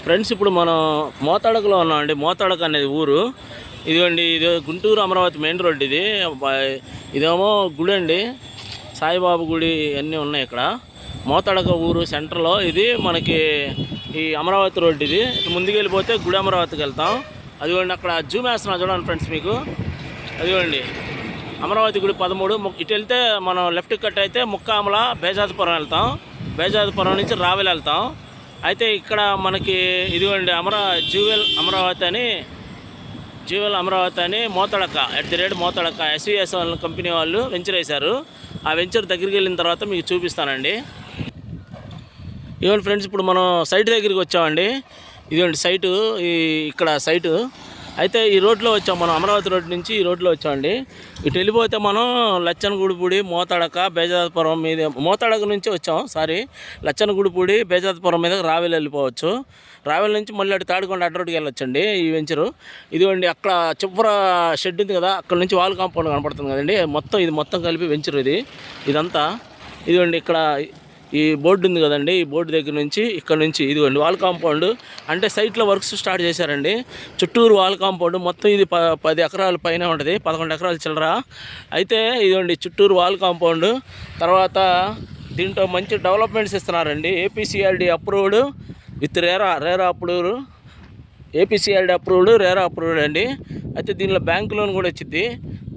Friends ఇప్పుడు మనం మోతాడకలో ఉన్నామండి. మోతాడక అనేది ఊరు. ఇదిగోండి, ఇది గుంటూరు అమరావతి మెయిన్ రోడ్. ఇదేమో గుడి అండి, సాయిబాబు గుడి అన్నీ ఉన్నాయి ఇక్కడ. మోతాడక ఊరు సెంటర్లో ఇది మనకి ఈ అమరావతి రోడ్. ఇది ముందుకు వెళ్ళిపోతే గుడి అమరావతికి వెళ్తాం. అదిగోండి అక్కడ జూమ్ వేస్తున్నా చూడండి ఫ్రెండ్స్ మీకు. అదిగోండి అమరావతి గుడి 13. ఇటు వెళ్తే మనం లెఫ్ట్ కట్ అయితే ముక్కామల బేజాతిపురం వెళ్తాం. బేజాతిపురం నుంచి రావెల్ వెళ్తాం. అయితే ఇక్కడ మనకి ఇదిగోండి జ్యూవెల్ అమరావతి అని మోతాడక మోతాడక ఎస్విఎస్ కంపెనీ వాళ్ళు వెంచర్ వేశారు. ఆ వెంచర్ దగ్గరికి వెళ్ళిన తర్వాత మీకు చూపిస్తానండి. ఇదిగోండి ఫ్రెండ్స్, ఇప్పుడు మనం సైట్ దగ్గరికి వచ్చామండి. ఇదిగోండి సైటు, ఇక్కడ సైటు. అయితే ఈ రోడ్లో వచ్చాం మనం, అమరావతి రోడ్ నుంచి ఈ రోడ్లో వచ్చామండి. ఇటు వెళ్ళిపోతే మనం లచ్చనగుడిపూడి, మోతాడక, బేజాతిపురం మీద, మోతాడక నుంచి వచ్చాం లచ్చనగుడిపూడి, బేజాతిపురం మీద రావెల్ వెళ్ళిపోవచ్చు. రావెల్ నుంచి మళ్ళీ అటు తాడికొండ అడ్డ రోడ్డుకి వెళ్ళొచ్చండి ఈ వెంచరు. ఇదిగోండి అక్కడ చివర షెడ్ ఉంది కదా, అక్కడ నుంచి వాల్ కాంపౌండ్ కనపడుతుంది కదండి. ఇది మొత్తం కలిపి వెంచరు ఇదంతా. ఇదిగోండి ఇక్కడ ఈ బోర్డు ఉంది కదండి, ఈ బోర్డు దగ్గర నుంచి ఇక్కడ నుంచి ఇదిగోండి వాల్ కాంపౌండ్. అంటే సైట్లో వర్క్స్ స్టార్ట్ చేశారండి. చుట్టూరు వాల్ కాంపౌండ్ మొత్తం ఇది 10 ఎకరాల పైన ఉంటుంది, 11 ఎకరాల చిల్లర. అయితే ఇదిగోండి చుట్టూరు వాల్ కాంపౌండ్. తర్వాత దీంట్లో మంచి డెవలప్మెంట్స్ ఇస్తున్నారండి. ఏపీసీఆర్డీ approved with RERA approved, ఏపీసీఆర్డీ approved, RERA approved అండి. అయితే దీనిలో బ్యాంక్ లోన్ కూడా వచ్చింది.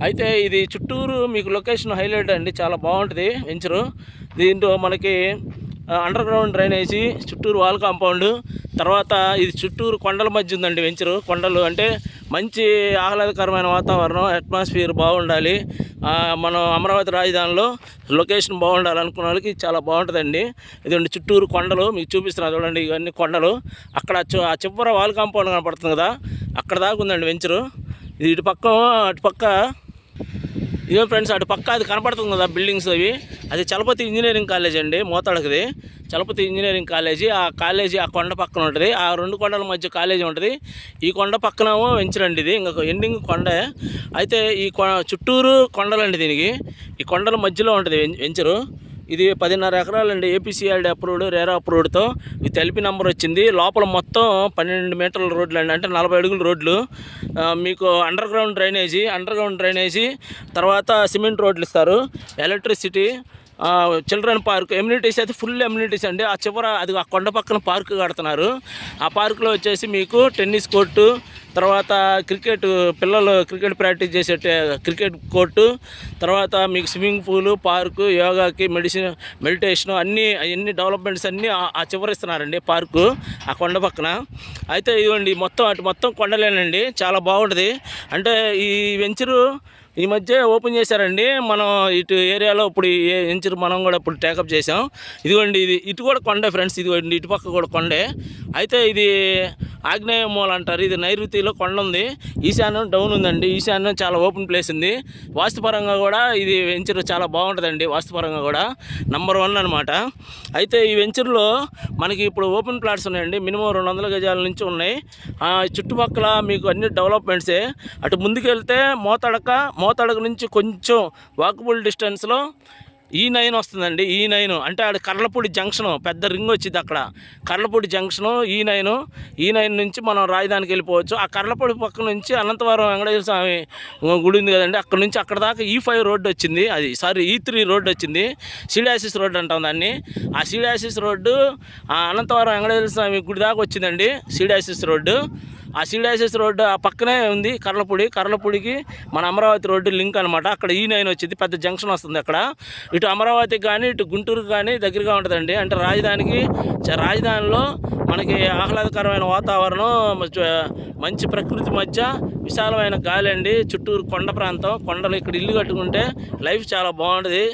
అయితే ఇది చుట్టూరు మీకు లొకేషన్ హైలైట్ అండి, చాలా బాగుంటుంది వెంచరు. దీంట్లో మనకి అండర్ గ్రౌండ్ డ్రైనేజీ, చుట్టూరు వాల్ కాంపౌండ్. తర్వాత ఇది చుట్టూరు కొండల మధ్య ఉందండి వెంచరు. కొండలు అంటే మంచి ఆహ్లాదకరమైన వాతావరణం, అట్మాస్ఫియర్ బాగుండాలి. మనం అమరావతి రాజధానిలో లొకేషన్ బాగుండాలనుకున్న వాళ్ళకి చాలా బాగుంటుందండి. ఇదండి చుట్టూరు కొండలు మీకు చూపిస్తున్నా చూడండి, ఇవన్నీ కొండలు. అక్కడ ఆ చివర వాల్ కాంపౌండ్ కనపడుతుంది కదా, అక్కడ దాకా ఉందండి వెంచరు. ఇది అటుపక్క ఇదో ఫ్రెండ్స్, అటు పక్క అది కనపడుతుంది కదా బిల్డింగ్స్ అవి, అది చలపతి ఇంజనీరింగ్ కాలేజ్ అండి, మోతాడకది చలపతి ఇంజనీరింగ్ కాలేజీ. ఆ కాలేజీ ఆ కొండ పక్కన ఉంటుంది, ఆ 2 కొండల మధ్య కాలేజీ ఉంటుంది. ఈ కొండ పక్కనేమో వెంచరండి, ఇది ఇంకా ఎండింగ్ కొండే. అయితే ఈ చుట్టూరు కొండలండి, దీనికి ఈ కొండల మధ్యలో ఉంటుంది వెంచరు. ఇది 10.5 ఎకరాలండి, ఏపీసీఆర్డీ అప్రూవ్డ్, రేరా అప్రూవ్డ్తో విత్ ఎల్పీ నెంబర్ వచ్చింది. లోపల మొత్తం 12 మీటర్ల రోడ్లు అండి, అంటే 40 అడుగుల రోడ్లు. మీకు అండర్ గ్రౌండ్ డ్రైనేజీ, తర్వాత సిమెంట్ రోడ్లు ఇస్తారు, ఎలక్ట్రిసిటీ, చిల్డ్రన్ పార్క్, ఎమ్యూనిటీస్ అయితే ఫుల్ ఎమ్యూనిటీస్ అండి. ఆ చివర అది ఆ కొండ పక్కన పార్క్ కడుతున్నారు. ఆ పార్కులో వచ్చేసి మీకు టెన్నిస్ కోర్టు, తర్వాత పిల్లలు క్రికెట్ ప్రాక్టీస్ చేసే క్రికెట్ కోర్టు, తర్వాత మీకు స్విమ్మింగ్ పూలు, పార్కు, యోగాకి, మెడిటేషన్ అన్ని డెవలప్మెంట్స్ అన్నీ ఆ చివరిస్తున్నారండి పార్కు ఆ కొండ పక్కన. అయితే ఇదిగోండి మొత్తం కొండలేనండి, చాలా బాగుంటుంది. అంటే ఈ వెంచరు ఈ మధ్య ఓపెన్ చేశారండి. మనం ఇటు ఏరియాలో ఇప్పుడు ఈ వెంచర్ మనం కూడా ఇప్పుడు టేకప్ చేసాం. ఇదిగోండి ఇటు కూడా కొండే ఫ్రెండ్స్, ఇదిగోండి ఇటు పక్క కూడా కొండే. అయితే ఇది ఆగ్నేయ మూల అంటారు, ఇది నైరుతిలో కొండ ఉంది. ఈశాన్యం డౌన్ ఉందండి, ఈశాన్యం చాలా ఓపెన్ ప్లేస్ ఉంది. వాస్తుపరంగా కూడా ఇది వెంచర్ చాలా బాగుంటుందండి, వాస్తుపరంగా కూడా నంబర్ 1 అనమాట. అయితే ఈ వెంచర్లో మనకి ఇప్పుడు ఓపెన్ ప్లాట్స్ ఉన్నాయండి, మినిమం 200 గజాల నుంచి ఉన్నాయి. చుట్టుపక్కల మీకు అన్ని డెవలప్మెంట్సే. అటు ముందుకు వెళ్తే మోతాడక నుంచి కొంచెం వాకబుల్ డిస్టెన్స్లో E9 వస్తుందండి. E9 అంటే ఆడ కర్లపూడి జంక్షన్, పెద్ద రింగ్ వచ్చింది అక్కడ, కర్లపూడి జంక్షను E9 నుంచి మనం రాజధానికి వెళ్ళిపోవచ్చు. ఆ కర్లపూడి పక్క నుంచి అనంతవరం వెంకటేశ్వర స్వామి గుడి ఉంది కదండి, అక్కడ నుంచి అక్కడ దాకా E5 రోడ్డు వచ్చింది, E3 రోడ్డు వచ్చింది, సీడాసిస్ రోడ్డు అంటాం దాన్ని. ఆ సీడాసిస్ రోడ్డు అనంతవరం వెంకటేశ్వర స్వామి గుడి దాకా వచ్చిందండి సీడాసిస్ రోడ్డు. ఆ సీడాసిస్ రోడ్డు ఆ పక్కనే ఉంది కర్లపూడికి మన అమరావతి రోడ్డు లింక్ అనమాట. అక్కడ E9 వచ్చింది, పెద్ద జంక్షన్ వస్తుంది అక్కడ. ఇటు అమరావతికి కానీ ఇటు గుంటూరుకి కానీ దగ్గరగా ఉంటుందండి. అంటే రాజధానిలో మనకి ఆహ్లాదకరమైన వాతావరణం, మంచి ప్రకృతి మధ్య విశాలమైన గాలి అండి. చుట్టూరు కొండ ప్రాంతం, కొండలు, ఇక్కడ ఇల్లు కట్టుకుంటే లైఫ్ చాలా బాగుంటుంది.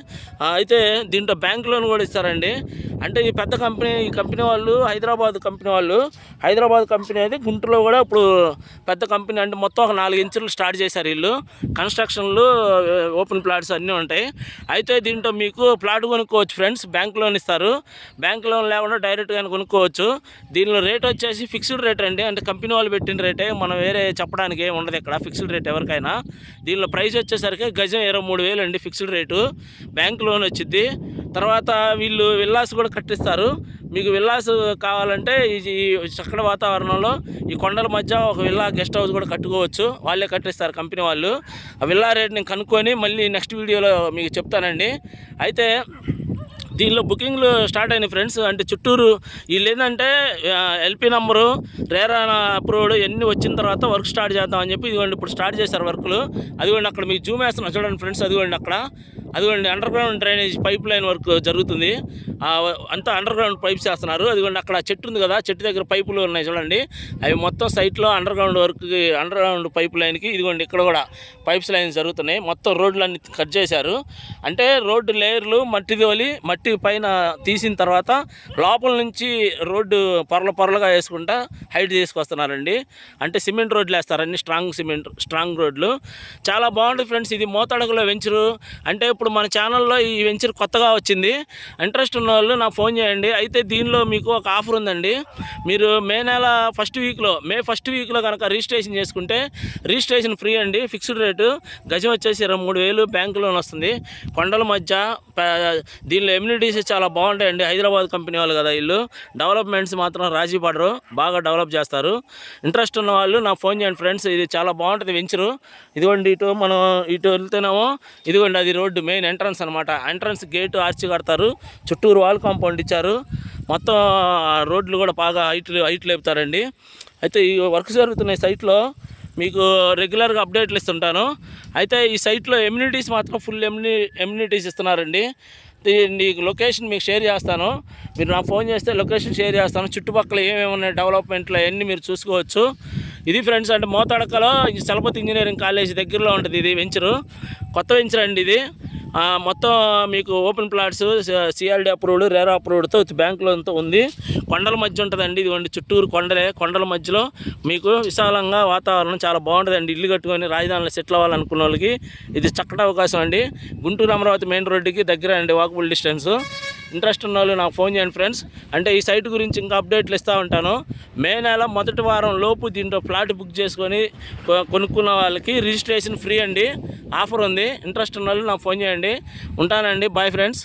అయితే దీంట్లో బ్యాంక్ లోన్ కూడా ఇస్తారండి. అంటే ఈ పెద్ద ఈ కంపెనీ వాళ్ళు హైదరాబాద్ కంపెనీ అయితే గుంటూరులో కూడా ఇప్పుడు పెద్ద కంపెనీ, అంటే మొత్తం ఒక 4 ఇంచులు స్టార్ట్ చేశారు వీళ్ళు. కన్స్ట్రక్షన్లు, ఓపెన్ ప్లాట్స్ అన్నీ ఉంటాయి. అయితే దీంట్లో మీకు ప్లాట్ కొనుక్కోవచ్చు ఫ్రెండ్స్, బ్యాంక్ లోన్ ఇస్తారు. బ్యాంక్ లోన్ లేకుండా డైరెక్ట్గా కొనుక్కోవచ్చు. దీనిలో రేట్ వచ్చేసి ఫిక్స్డ్ రేట్ అండి, అంటే కంపెనీ వాళ్ళు పెట్టిన రేట్ రేటే, మనం వేరే చెప్పడానికి ఏమి ఉండదు ఇక్కడ, ఫిక్స్డ్ రేట్ ఎవరికైనా. దీనిలో ప్రైస్ వచ్చేసరికి గజం 23,000 అండి ఫిక్స్డ్ రేటు, బ్యాంక్ లోన్ వచ్చింది. తర్వాత వీళ్ళు విల్లాస్ కూడా కట్టిస్తారు. మీకు విల్లాస్ కావాలంటే ఈ చక్కడ వాతావరణంలో ఈ కొండల మధ్య ఒక విల్లా గెస్ట్ హౌస్ కూడా కట్టుకోవచ్చు, వాళ్ళే కట్టిస్తారు కంపెనీ వాళ్ళు. ఆ విల్లా రేట్ నేను కనుక్కొని మళ్ళీ నెక్స్ట్ వీడియోలో మీకు చెప్తానండి. అయితే దీనిలో బుకింగ్లు స్టార్ట్ అయినాయి ఫ్రెండ్స్. అంటే చుట్టూరు వీళ్ళు ఏంటంటే ఎల్పి నంబరు, రేరా అప్రూవ్డ్ ఇవన్నీ వచ్చిన తర్వాత వర్క్ స్టార్ట్ చేద్దామని చెప్పి ఇదిగోండి ఇప్పుడు స్టార్ట్ చేశారు వర్క్లు. అదిగోండి అక్కడ మీకు జూమ్ వేస్తున్నా చూడండి ఫ్రెండ్స్, అదిగోండి అదిగోండి under ground drainage pipe line work జరుగుతుంది. అంతా అండర్ గ్రౌండ్ పైప్స్ వేస్తున్నారు. అదిగోండి అక్కడ చెట్టు ఉంది కదా, చెట్టు దగ్గర పైపులు ఉన్నాయి చూడండి, అవి మొత్తం సైట్లో అండర్ గ్రౌండ్ వర్క్కి, అండర్ గ్రౌండ్ పైప్ లైన్కి ఇదిగోండి ఇక్కడ కూడా పైప్స్ లైన్స్ జరుగుతున్నాయి. మొత్తం రోడ్లన్నీ కట్ చేశారు. అంటే రోడ్డు లేయర్లు మట్టి పైన తీసిన తర్వాత లోపల నుంచి రోడ్డు పొరలుగా వేసుకుంటా హైట్ తీసుకొస్తున్నారండి. అంటే సిమెంట్ రోడ్లు వేస్తారండి, స్ట్రాంగ్ రోడ్లు. చాలా బాగుంటుంది ఫ్రెండ్స్. ఇది మోతడకలో వెంచరు. అంటే ఇప్పుడు మన ఛానల్లో ఈ వెంచర్ కొత్తగా వచ్చింది. ఇంట్రెస్ట్ ఉన్న వాళ్ళు నాకు ఫోన్ చేయండి. అయితే దీనిలో మీకు ఒక ఆఫర్ ఉందండి. మీరు మే ఫస్ట్ వీక్లో కనుక రిజిస్ట్రేషన్ చేసుకుంటే రిజిస్ట్రేషన్ ఫ్రీ అండి, ఫిక్స్డ్ రేటు. గజం వచ్చేసి 23,000 బ్యాంక్ లోన్ వస్తుంది. కొండల మధ్య దీనిలో ఎమ్యూనిటీస్ చాలా బాగుంటాయండి. హైదరాబాద్ కంపెనీ వాళ్ళు కదా వీళ్ళు, డెవలప్మెంట్స్ మాత్రం రాజీ పడరు, బాగా డెవలప్ చేస్తారు. ఇంట్రెస్ట్ ఉన్న వాళ్ళు నాకు ఫోన్ చేయండి ఫ్రెండ్స్. ఇది చాలా బాగుంటుంది వెంచరు. ఇదిగోండి ఇటు వెళ్తేనేమో ఇదిగోండి అది రోడ్డు మెయిన్ ఎంట్రన్స్ అనమాట. ఎంట్రన్స్ గేటు ఆర్చి కడతారు, చుట్టూరు వాల్ కాంపౌండ్ ఇచ్చారు. మొత్తం రోడ్లు కూడా బాగా హైట్ లేపుతారండి. అయితే ఈ వర్క్ జరుగుతున్న సైట్లో మీకు రెగ్యులర్గా అప్డేట్లు ఇస్తుంటాను. అయితే ఈ సైట్లో ఎమ్యూనిటీస్ మాత్రం ఫుల్ ఎమ్యూనిటీస్ ఇస్తున్నారండి. నీకు లొకేషన్ మీకు షేర్ చేస్తాను, మీరు నాకు ఫోన్ చేస్తే లొకేషన్ షేర్ చేస్తాను. చుట్టుపక్కల ఏమేమి ఉన్నాయి డెవలప్మెంట్లు అవన్నీ మీరు చూసుకోవచ్చు. ఇది ఫ్రెండ్స్, అంటే మోతడకలో చలపతి ఇంజనీరింగ్ కాలేజ్ దగ్గరలో ఉంటుంది ఇది వెంచరు. కొత్త వెంచర్ అండి ఇది. మొత్తం మీకు open plots, CRD approved, RERA అప్రూవ్డ్తో బ్యాంక్ లోన్తో ఉంది. కొండల మధ్య ఉంటుందండి, ఇదిగోండి చుట్టూరు కొండల మధ్యలో మీకు విశాలంగా వాతావరణం చాలా బాగుంటుందండి. ఇల్లు కట్టుకొని రాజధానిలో సెటిల్ అవ్వాలనుకున్న వాళ్ళకి ఇది చక్కటి అవకాశం అండి. గుంటూరు అమరావతి మెయిన్ రోడ్డుకి దగ్గర అండి, వాకబుల్ డిస్టెన్స్. ఇంట్రెస్ట్ ఉన్న వాళ్ళు నాకు ఫోన్ చేయండి ఫ్రెండ్స్. అంటే ఈ సైట్ గురించి ఇంకా అప్డేట్లు ఇస్తూ ఉంటాను. మే నెల మొదటి వారం లోపు దీంట్లో ఫ్లాట్ బుక్ చేసుకొని కొనుక్కున్న వాళ్ళకి రిజిస్ట్రేషన్ ఫ్రీ అండి, ఆఫర్ ఉంది. ఇంట్రెస్ట్ ఉన్న వాళ్ళు నాకు ఫోన్ చేయండి. ఉంటానండి, బాయ్ ఫ్రెండ్స్.